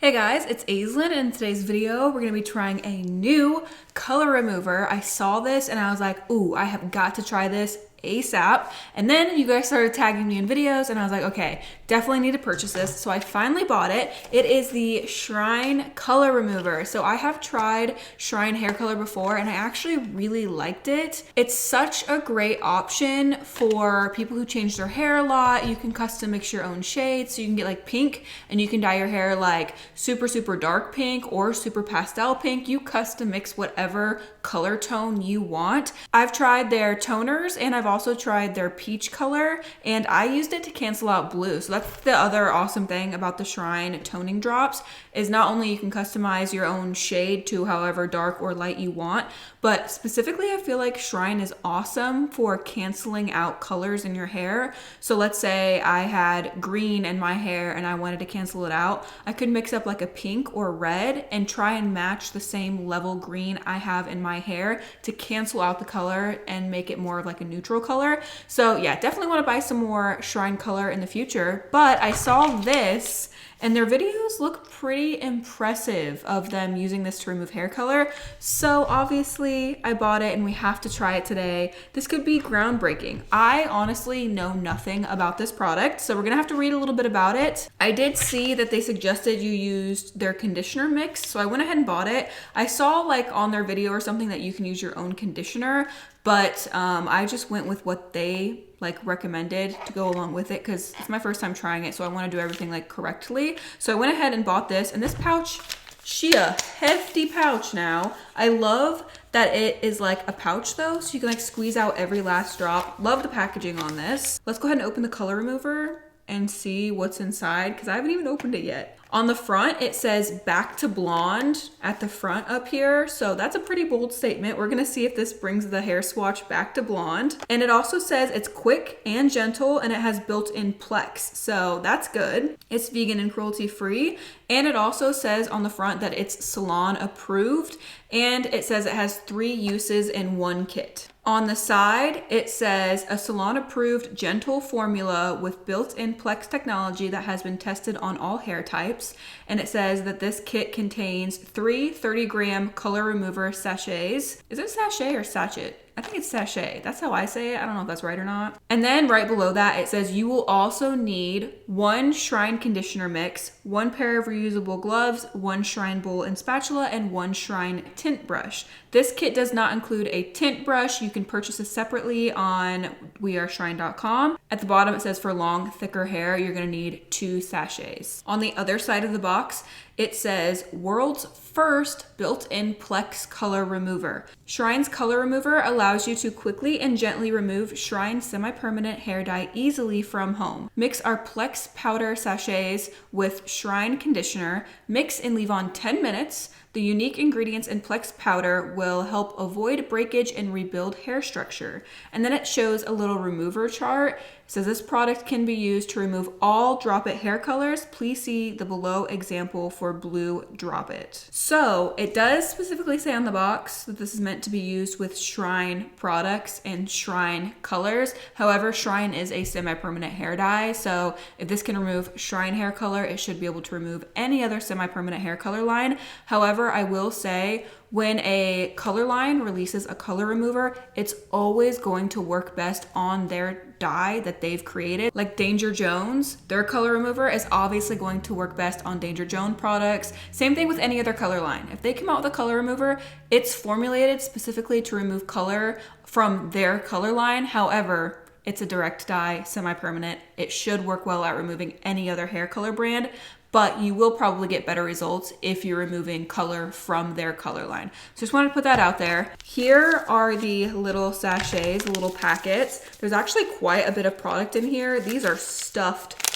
Hey guys, it's Aislinn, and in today's video, we're gonna be trying a new color remover. I saw this and I was like, ooh, I have got to try this ASAP. And then you guys started tagging me in videos and I was like, okay, definitely need to purchase this. So I finally bought it. It is the Shrine Color Remover. So I have tried Shrine hair color before and I actually really liked it. It's such a great option for people who change their hair a lot. You can custom mix your own shades. So you can get like pink and you can dye your hair like super, super dark pink or super pastel pink. You custom mix whatever color tone you want. I've tried their toners and I've also tried their peach color, and I used it to cancel out blue. So that's the other awesome thing about the Shrine toning drops, is not only you can customize your own shade to however dark or light you want, but specifically I feel like Shrine is awesome for canceling out colors in your hair. So let's say I had green in my hair and I wanted to cancel it out. I could mix up like a pink or red and try and match the same level green I have in my hair to cancel out the color and make it more of like a neutral color. So yeah, definitely want to buy some more Shrine color in the future. But I saw this and their videos look pretty impressive of them using this to remove hair color. So obviously I bought it and we have to try it today. This could be groundbreaking. I honestly know nothing about this product, so we're gonna have to read a little bit about it. I did see that they suggested you used their conditioner mix, so I went ahead and bought it. I saw like on their video or something that you can use your own conditioner, but I just went with what they like recommended to go along with it because it's my first time trying it, so I want to do everything like correctly. So I went ahead and bought this, and this pouch, she a hefty pouch now. I love that it is like a pouch though, so you can like squeeze out every last drop. Love the packaging on this. Let's go ahead and open the color remover and see what's inside because I haven't even opened it yet. On the front, it says back to blonde at the front up here. So that's a pretty bold statement. We're gonna see if this brings the hair swatch back to blonde. And it also says it's quick and gentle and it has built-in Plex. So that's good. It's vegan and cruelty free. And it also says on the front that it's salon approved. And it says it has 3 uses in 1 kit. On the side, it says a salon-approved gentle formula with built-in Plex technology that has been tested on all hair types. And it says that this kit contains 3 30-gram color remover sachets. Is it sachet or sachet? I think it's sachet. That's how I say it. I don't know if that's right or not. And then right below that, it says you will also need 1 Shrine conditioner mix, 1 pair of reusable gloves, 1 Shrine bowl and spatula, and 1 Shrine tint brush. This kit does not include a tint brush. You can purchase this separately on weareshrine.com. At the bottom, it says for long, thicker hair, you're gonna need 2 sachets. On the other side of the box, it says world's first built-in Plex color remover. Shrine's color remover allows you to quickly and gently remove Shrine semi-permanent hair dye easily from home. Mix our Plex powder sachets with Shrine conditioner, mix and leave on 10 minutes. The unique ingredients in Plex powder will help avoid breakage and rebuild hair structure. And then it shows a little remover chart. It says this product can be used to remove all Drop It hair colors. Please see the below example for blue Drop It. So it does specifically say on the box that this is meant to be used with Shrine products and Shrine colors. However, Shrine is a semi-permanent hair dye. So if this can remove Shrine hair color, it should be able to remove any other semi-permanent hair color line. However, I will say when a color line releases a color remover, it's always going to work best on their dye that they've created. Like Danger Jones, their color remover is obviously going to work best on Danger Jones products. Same thing with any other color line. If they come out with a color remover, it's formulated specifically to remove color from their color line. However, it's a direct dye, semi-permanent. It should work well at removing any other hair color brand, but you will probably get better results if you're removing color from their color line. So just wanted to put that out there. Here are the little sachets, the little packets. There's actually quite a bit of product in here. These are stuffed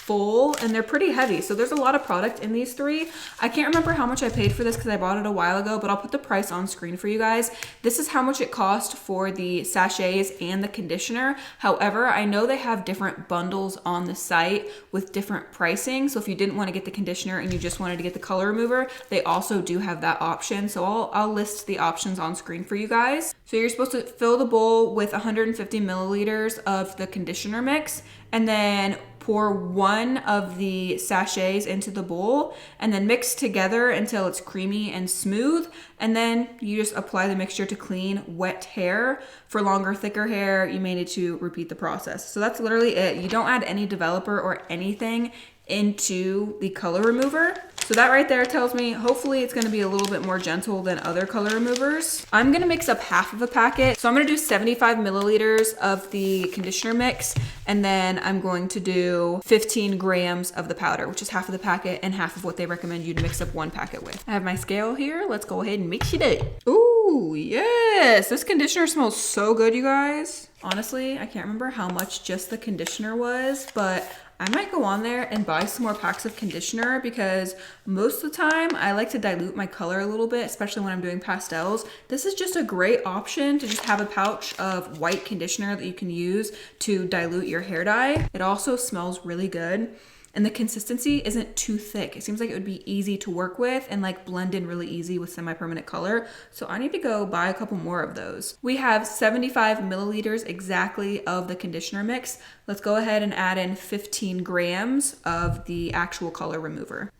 full and they're pretty heavy. So there's a lot of product in these 3. I can't remember how much I paid for this because I bought it a while ago, but I'll put the price on screen for you guys. This is how much it cost for the sachets and the conditioner. However, I know they have different bundles on the site with different pricing. So if you didn't want to get the conditioner and you just wanted to get the color remover, they also do have that option. So I'll list the options on screen for you guys. So you're supposed to fill the bowl with 150 milliliters of the conditioner mix. And then pour one of the sachets into the bowl and then mix together until it's creamy and smooth. And then you just apply the mixture to clean wet hair. For longer, thicker hair, you may need to repeat the process. So that's literally it. You don't add any developer or anything into the color remover. So that right there tells me hopefully it's gonna be a little bit more gentle than other color removers. I'm gonna mix up half of a packet. So I'm gonna do 75 milliliters of the conditioner mix, and then I'm going to do 15 grams of the powder, which is half of the packet and half of what they recommend you to mix up one packet with. I have my scale here. Let's go ahead and mix it up. Ooh, yes, this conditioner smells so good, you guys. Honestly, I can't remember how much just the conditioner was, but I might go on there and buy some more packs of conditioner because most of the time I like to dilute my color a little bit, especially when I'm doing pastels. This is just a great option to just have a pouch of white conditioner that you can use to dilute your hair dye. It also smells really good. And the consistency isn't too thick. It seems like it would be easy to work with and like blend in really easy with semi-permanent color. So I need to go buy a couple more of those. We have 75 milliliters exactly of the conditioner mix. Let's go ahead and add in 15 grams of the actual color remover.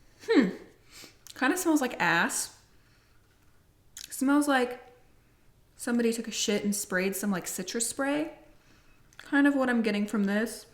Kind of smells like ass. Smells like somebody took a shit and sprayed some like citrus spray. Kind of what I'm getting from this.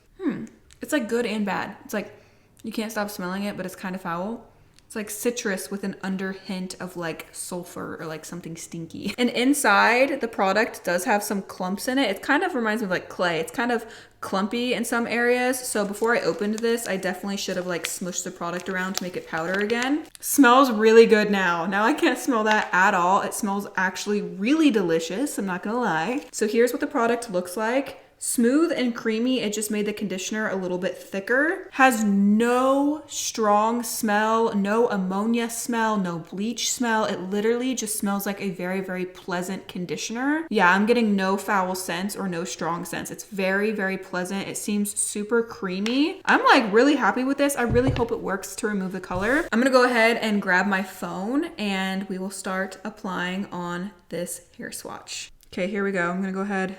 It's like good and bad. It's like, you can't stop smelling it, but it's kind of foul. It's like citrus with an under hint of like sulfur or like something stinky. And inside the product does have some clumps in it. It kind of reminds me of like clay. It's kind of clumpy in some areas. So before I opened this, I definitely should have like smushed the product around to make it powder again. Smells really good now. Now I can't smell that at all. It smells actually really delicious. I'm not gonna lie. So here's what the product looks like. Smooth and creamy. It just made the conditioner a little bit thicker. Has no strong smell, no ammonia smell, no bleach smell. It literally just smells like a very, very pleasant conditioner. Yeah, I'm getting no foul scents or no strong scents. It's very, very pleasant. It seems super creamy. I'm like really happy with this. I really hope it works to remove the color. I'm gonna go ahead and grab my phone and we will start applying on this hair swatch. Okay, here we go. I'm gonna go ahead,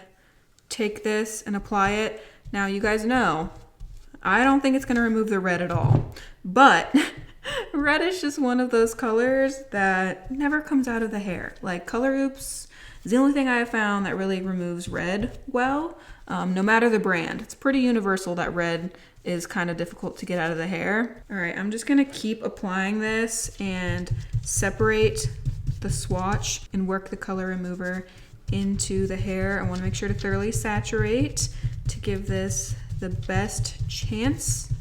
take this and apply it. Now you guys know, I don't think it's gonna remove the red at all, but red is just one of those colors that never comes out of the hair. Like Color Oops is the only thing I have found that really removes red well, no matter the brand. It's pretty universal that red is kind of difficult to get out of the hair. All right, I'm just gonna keep applying this and separate the swatch and work the color remover into the hair. I want to make sure to thoroughly saturate to give this the best chance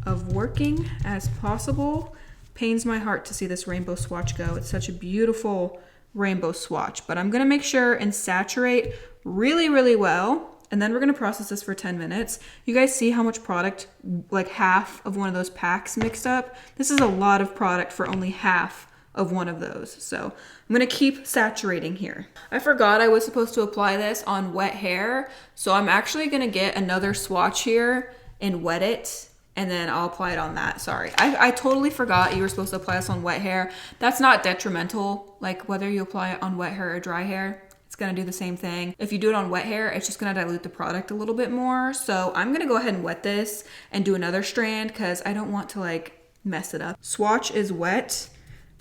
of working as possible. Pains my heart to see this rainbow swatch go. It's such a beautiful rainbow swatch, but I'm going to make sure and saturate really, really well. And then we're going to process this for 10 minutes. You guys see how much product, like half of one of those packs mixed up? This is a lot of product for only half of one of those. So I'm gonna keep saturating here. I forgot I was supposed to apply this on wet hair. So I'm actually gonna get another swatch here and wet it, and then I'll apply it on that. Sorry, I totally forgot you were supposed to apply this on wet hair. That's not detrimental. Like whether you apply it on wet hair or dry hair, it's gonna do the same thing. If you do it on wet hair, it's just gonna dilute the product a little bit more. So I'm gonna go ahead and wet this and do another strand because I don't want to like mess it up. Swatch is wet.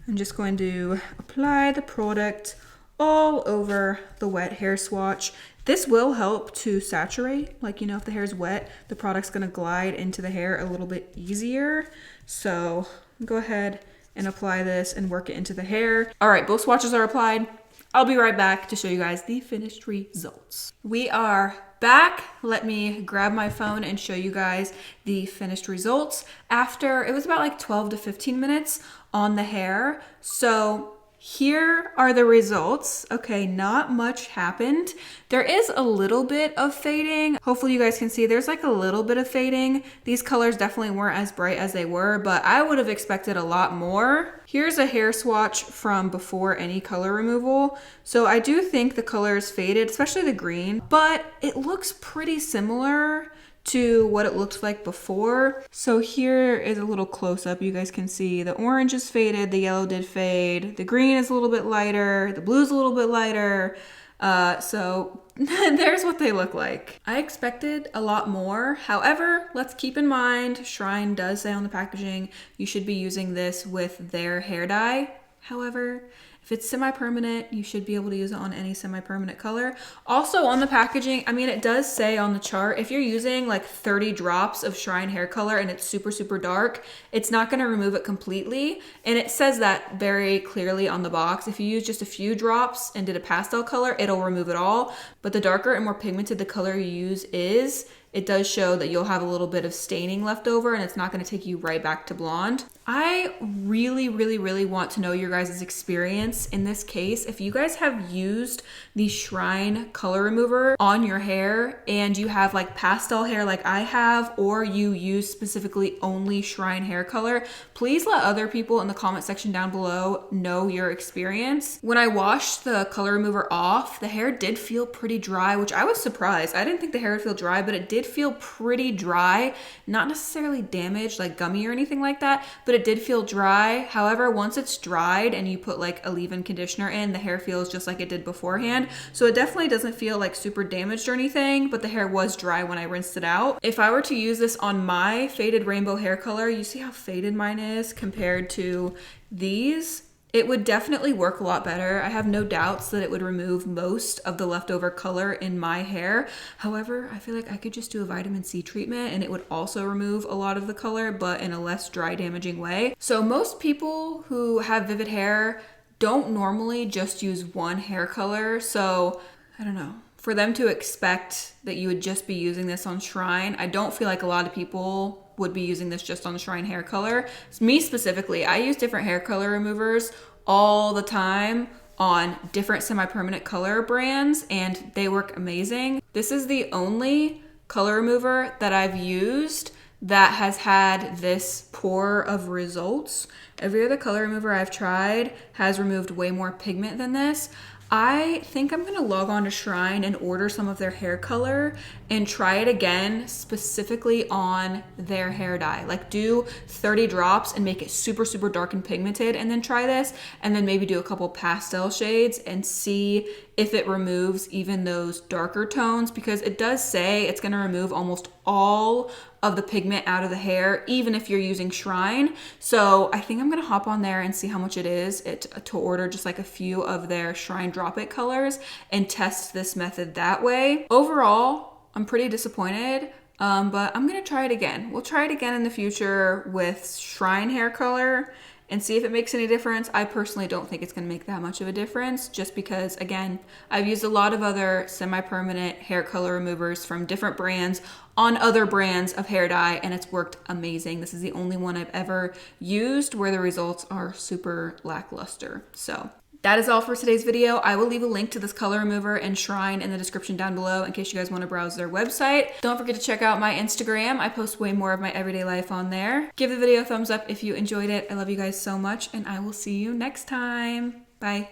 I'm just going to apply the product all over the wet hair swatch. This will help to saturate. Like, you know, if the hair is wet, the product's gonna glide into the hair a little bit easier. So go ahead and apply this and work it into the hair. All right, both swatches are applied. I'll be right back to show you guys the finished results. We are back. Let me grab my phone and show you guys the finished results after it was about like 12 to 15 minutes on the hair. So here are the results. Okay, not much happened. There is a little bit of fading. Hopefully you guys can see there's like a little bit of fading. These colors definitely weren't as bright as they were, but I would have expected a lot more. Here's a hair swatch from before any color removal. So I do think the color is faded, especially the green, but it looks pretty similar to what it looked like before. So here is a little close-up. You guys can see the orange is faded, the yellow did fade, the green is a little bit lighter, the blue is a little bit lighter. So there's what they look like. I expected a lot more. However, let's keep in mind, Shrine does say on the packaging, you should be using this with their hair dye. However, if it's semi-permanent, you should be able to use it on any semi-permanent color. Also on the packaging, I mean, it does say on the chart, if you're using like 30 drops of Shrine hair color and it's super, super dark, it's not gonna remove it completely. And it says that very clearly on the box. If you use just a few drops and did a pastel color, it'll remove it all. But the darker and more pigmented the color you use is, it does show that you'll have a little bit of staining left over and it's not going to take you right back to blonde. I really, really, really want to know your guys' experience in this case. If you guys have used the Shrine color remover on your hair and you have like pastel hair like I have, or you use specifically only Shrine hair color, please let other people in the comment section down below know your experience. When I washed the color remover off, the hair did feel pretty dry, which I was surprised. I didn't think the hair would feel dry, but it did feel pretty dry, not necessarily damaged, like gummy or anything like that, but it did feel dry. However, once it's dried and you put like a leave-in conditioner in, the hair feels just like it did beforehand. So it definitely doesn't feel like super damaged or anything, but the hair was dry when I rinsed it out. If I were to use this on my faded rainbow hair color, you see how faded mine is compared to these? It would definitely work a lot better. I have no doubts that it would remove most of the leftover color in my hair. However, I feel like I could just do a vitamin C treatment and it would also remove a lot of the color, but in a less dry damaging way. So most people who have vivid hair don't normally just use one hair color. So I don't know. For them to expect that you would just be using this on Shrine, I don't feel like a lot of people would be using this just on the Shrine hair color. Me specifically, I use different hair color removers all the time on different semi-permanent color brands and they work amazing. This is the only color remover that I've used that has had this poor of results. Every other color remover I've tried has removed way more pigment than this. I think I'm gonna log on to Shrine and order some of their hair color and try it again specifically on their hair dye. Like do 30 drops and make it super, super dark and pigmented and then try this, and then maybe do a couple pastel shades and see if it removes even those darker tones, because it does say it's gonna remove almost all of the pigment out of the hair, even if you're using Shrine. So I think I'm gonna hop on there and see how much it is to order just like a few of their Shrine Drop It colors and test this method that way. Overall, I'm pretty disappointed, but I'm gonna try it again. We'll try it again in the future with Shrine hair color and see if it makes any difference. I personally don't think it's gonna make that much of a difference, just because, again, I've used a lot of other semi-permanent hair color removers from different brands on other brands of hair dye, and it's worked amazing. This is the only one I've ever used where the results are super lackluster. So that is all for today's video. I will leave a link to this color remover and Shrine in the description down below in case you guys want to browse their website. Don't forget to check out my Instagram. I post way more of my everyday life on there. Give the video a thumbs up if you enjoyed it. I love you guys so much, and I will see you next time. Bye.